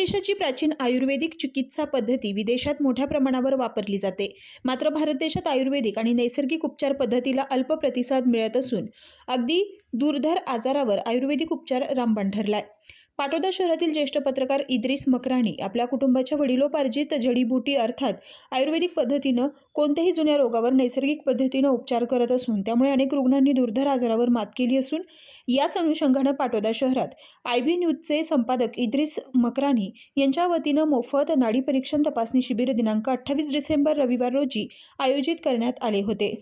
देशाची प्राचीन आयुर्वेदिक चिकित्सा पद्धती विदेशात मोठ्या प्रमाणावर वापरली जाते. मात्र भारत देशात आयुर्वेदिक आणि नैसर्गिक उपचार पद्धतीला अल्प प्रतिसाद मिळत असून अगदी दुर्धर आजारावर आयुर्वेदिक उपचार रामबाण ठरलाय. पाटोदा शहरातील ज्येष्ठ पत्रकार इद्रिस मकरानी आपल्या कुटुंबाच्या वडिलोपार्जित जडीबुटी अर्थात आयुर्वेदिक पद्धतीनं कोणत्याही जुन्या रोगावर नैसर्गिक पद्धतीनं उपचार करत असून त्यामुळे अनेक रुग्णांनी दुर्धर आजारावर मात केली असून याच अनुषंगानं पाटोदा शहरात आयबी न्यूजचे संपादक इद्रिस मकरानी यांच्या वतीनं मोफत नाडी परीक्षण तपासणी शिबिर दिनांक 28 डिसेंबर रविवार रोजी आयोजित करण्यात आले होते.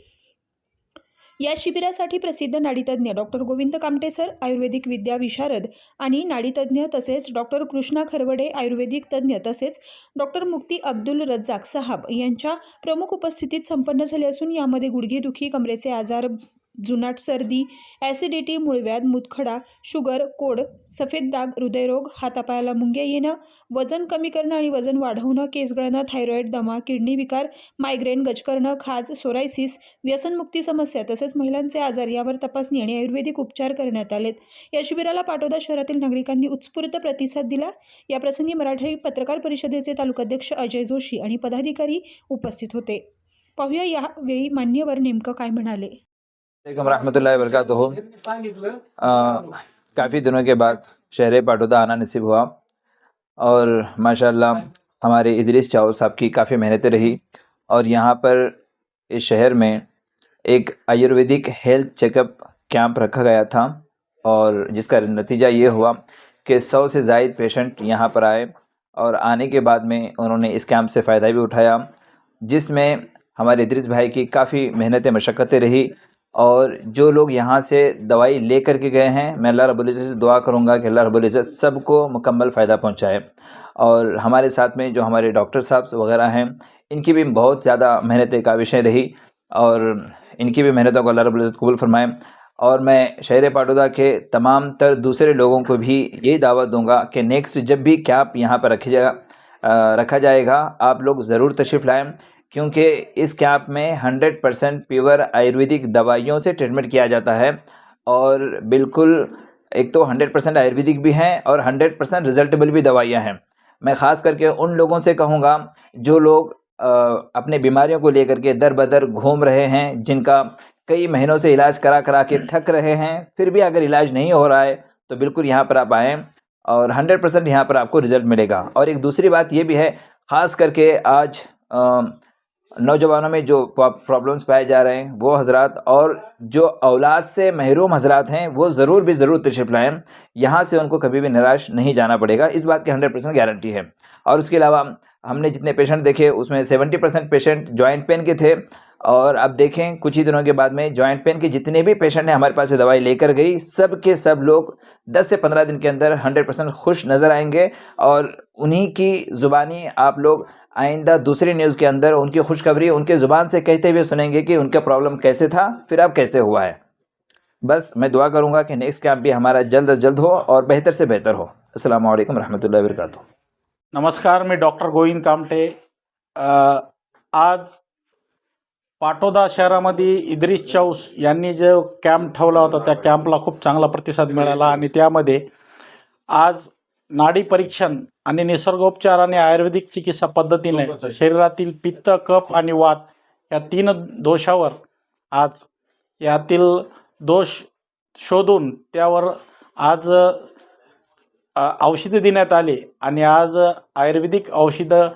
या शिबिरासाठी प्रसिद्ध नाडीतज्ञ डॉक्टर गोविंद कामटे सर, आयुर्वेदिक विद्या विशारद आणि नाडीतज्ञ तसेच डॉक्टर कृष्णा खरवडे आयुर्वेदिक तज्ञ तसेच डॉक्टर मुक्ती अब्दुल रज्जाक साहब यांच्या प्रमुख उपस्थितीत संपन्न झाले असून यामध्ये गुडघेदुखी, कमरेचे आजार, जुनाट सर्दी, ॲसिडिटी, मूळव्याध, मुतखडा, शुगर, कोड, सफेद डाग, हृदयरोग, हातापायाला मुंग्या येणं, वजन कमी करणं आणि वजन वाढवणं, केस गळणं, थायरॉईड, दमा, किडनी विकार, मायग्रेन, गजकरणं, खाज, सोरायसिस, व्यसनमुक्ती समस्या तसेच महिलांचे आजार यावर तपासणी आणि आयुर्वेदिक उपचार करण्यात आलेत. या शिबिराला पाटोदा शहरातील नागरिकांनी उत्स्फूर्त प्रतिसाद दिला. या प्रसंगी मराठी पत्रकार परिषदेचे तालुकाध्यक्ष अजय जोशी आणि पदाधिकारी उपस्थित होते. पाहूया यावेळी मान्यवर नेमकं काय म्हणाले. रहमतुल्लाहि व बरकातुहू। काफ़ी दिनों के बाद शहर पाटोदा आना नसीब हुआ और माशाल्लाह हमारे इदरीस चाव साहब की काफ़ी मेहनतें रही और यहाँ पर इस शहर में एक आयुर्वेदिक हेल्थ चेकअप कैंप रखा गया था और जिसका नतीजा ये हुआ कि 100 से ज़ायद पेशेंट यहाँ पर आए और आने के बाद में उन्होंने इस कैंप से फ़ायदा भी उठाया, जिसमें हमारे इदरीस भाई की काफ़ी मेहनतें मशक्क़तें रही और जो लोग यहाँ से दवाई ले कर के गए हैं, मैं अल्लाह रब्बुल इज़्ज़त से दुआ करूँगा कि अल्लाह रब्बुल इज़्ज़त सबको मुकम्मल फ़ायदा पहुँचाए। और हमारे साथ में जो हमारे डॉक्टर साहब वगैरह हैं, इनकी भी बहुत ज़्यादा मेहनतें का विषय रही और इनकी भी मेहनतों को अल्लाह रब्बुल इज़्ज़त कबूल फरमाए। और मैं शहर पाटोदा के तमाम तर दूसरे लोगों को भी यही दावत दूँगा कि नेक्स्ट जब भी कैंप यहाँ पर रखा जाएगा, आप लोग ज़रूर तशरीफ़ लाएँ, क्योंकि इस कैंप में 100% प्योर आयुर्वेदिक दवाइयों से ट्रीटमेंट किया जाता है और बिल्कुल एक तो 100% आयुर्वेदिक भी हैं और 100% रिजल्टेबल भी दवाइयाँ हैं। मैं ख़ास करके उन लोगों से कहूँगा जो लोग अपने बीमारियों को लेकर के दर बदर घूम रहे हैं, जिनका कई महीनों से इलाज करा करा के थक रहे हैं, फिर भी अगर इलाज नहीं हो रहा है तो बिल्कुल यहाँ पर आप आएँ और 100% यहाँ पर आपको रिज़ल्ट मिलेगा। और एक दूसरी बात ये भी है, ख़ास करके आज नौजवानों में जो प्रॉब्लम्स पाए जा रहे हैं वो हजरात और जो औलाद से महरूम हजरात हैं वो ज़रूर तशरीफ़ लाएँ। यहाँ से उनको कभी भी निराश नहीं जाना पड़ेगा, इस बात की 100% गारंटी है। और उसके अलावा हमने जितने पेशेंट देखे उसमें 70% पेशेंट जॉइंट पेन के थे और अब देखें कुछ ही दिनों के बाद में जॉइंट पेन के जितने भी पेशेंट हैं हमारे पास से दवाई लेकर गई, सब के सब लोग 10 से 15 दिन के अंदर 100% खुश नज़र आएंगे और उन्हीं की ज़ुबानी आप लोग आइंदा दूसरी न्यूज़ के अंदर उनकी खुशखबरी उनके ज़ुबान से कहते हुए सुनेंगे कि उनका प्रॉब्लम कैसे था, फिर अब कैसे हुआ है। बस मैं दुआ करूँगा कि नेक्स्ट कैंप भी हमारा जल्द अज जल्द हो और बेहतर से बेहतर हो। अस्सलामु अलैकुम रहमतुल्लाहि व बरकातुहू। नमस्कार, मी डॉक्टर गोविंद कामटे। आज पाटोदा शहरामध्ये इद्रिस चौस यांनी जो कॅम्प ठेवला होता त्या कॅम्पला खूप चांगला प्रतिसाद मिळाला आणि त्यामध्ये आज नाडी परीक्षण आणि निसर्गोपचार आणि आयुर्वेदिक चिकित्सा पद्धतीने शरीरातील पित्त, कफ आणि वात या 3 दोषावर आज यातील दोष शोधून त्यावर आज औषधे देण्यात आली आणि आज आयुर्वेदिक औषधं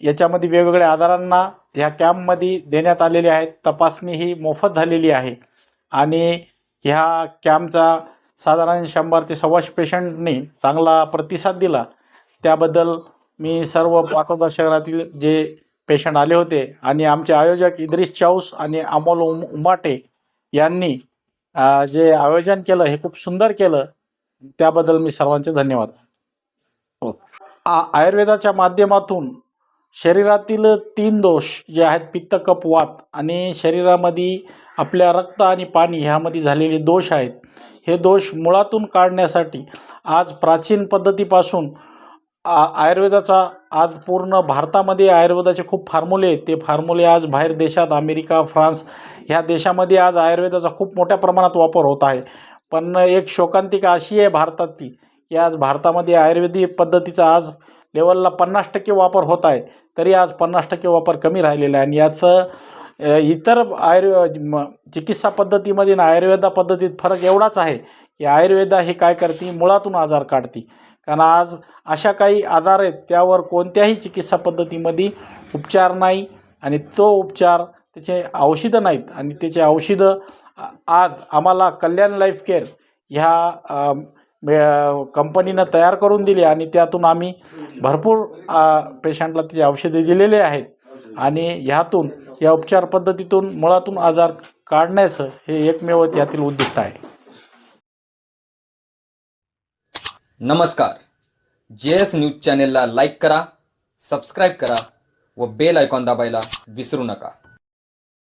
याच्यामध्ये वेगवेगळ्या आजारांना ह्या कॅम्पमध्ये देण्यात आलेले आहेत. तपासणी ही मोफत झालेली आहे आणि ह्या कॅम्पचा साधारण 100 ते 125 पेशंटनी चांगला प्रतिसाद दिला. त्याबद्दल मी सर्व पाटोदा शहरातील जे पेशंट आले होते आणि आमचे आयोजक इद्रिस चौस आणि अमोल उमाटे यांनी जे आयोजन केलं हे खूप सुंदर केलं, त्याबद्दल मी सर्वांचे धन्यवाद. आयुर्वेदाच्या माध्यमातून शरीरातील 3 दोष जे आहेत पित्त, कफ, वात आणि शरीरामध्ये आपल्या रक्त आणि पाणी ह्यामध्ये झालेले दोष आहेत, हे दोष मुळातून काढण्यासाठी आज प्राचीन पद्धतीपासून आयुर्वेदाचा आज पूर्ण भारतामध्ये आयुर्वेदाचे खूप फॉर्म्युले आहेत. ते फॉर्म्युले आज बाहेर देशात अमेरिका, फ्रान्स ह्या देशामध्ये आज आयुर्वेदाचा खूप मोठ्या प्रमाणात वापर होत आहे. पण एक शोकांतिका अशी आहे भारतातली की आज भारतामध्ये आयुर्वेदिक पद्धतीचा आज लेवलला 50% वापर होत आहे, तरी आज 50% वापर कमी राहिलेला आहे. आणि याचं इतर चिकित्सा पद्धतीमध्ये आणि आयुर्वेदा पद्धतीत फरक एवढाच आहे की आयुर्वेदा हे काय करते, मुळातून आजार काढते. कारण आज अशा काही आजार आहेत त्यावर कोणत्याही चिकित्सा पद्धतीमध्ये उपचार नाही आणि तो उपचार त्याचे औषधं नाहीत आणि त्याचे औषधं आज आम्हाला कल्याण लाईफ केअर ह्या कंपनीनं तयार करून दिली आणि त्यातून आम्ही भरपूर पेशंटला त्याची औषधे दिलेले आहेत आणि ह्यातून या उपचार पद्धतीतून मुळातून आजार काढण्याचं हे एकमेव यातील उद्दिष्ट आहे. नमस्कार. JS न्यूज चॅनेलला लाईक करा, सबस्क्राईब करा व बेल आयकॉन दाबायला विसरू नका.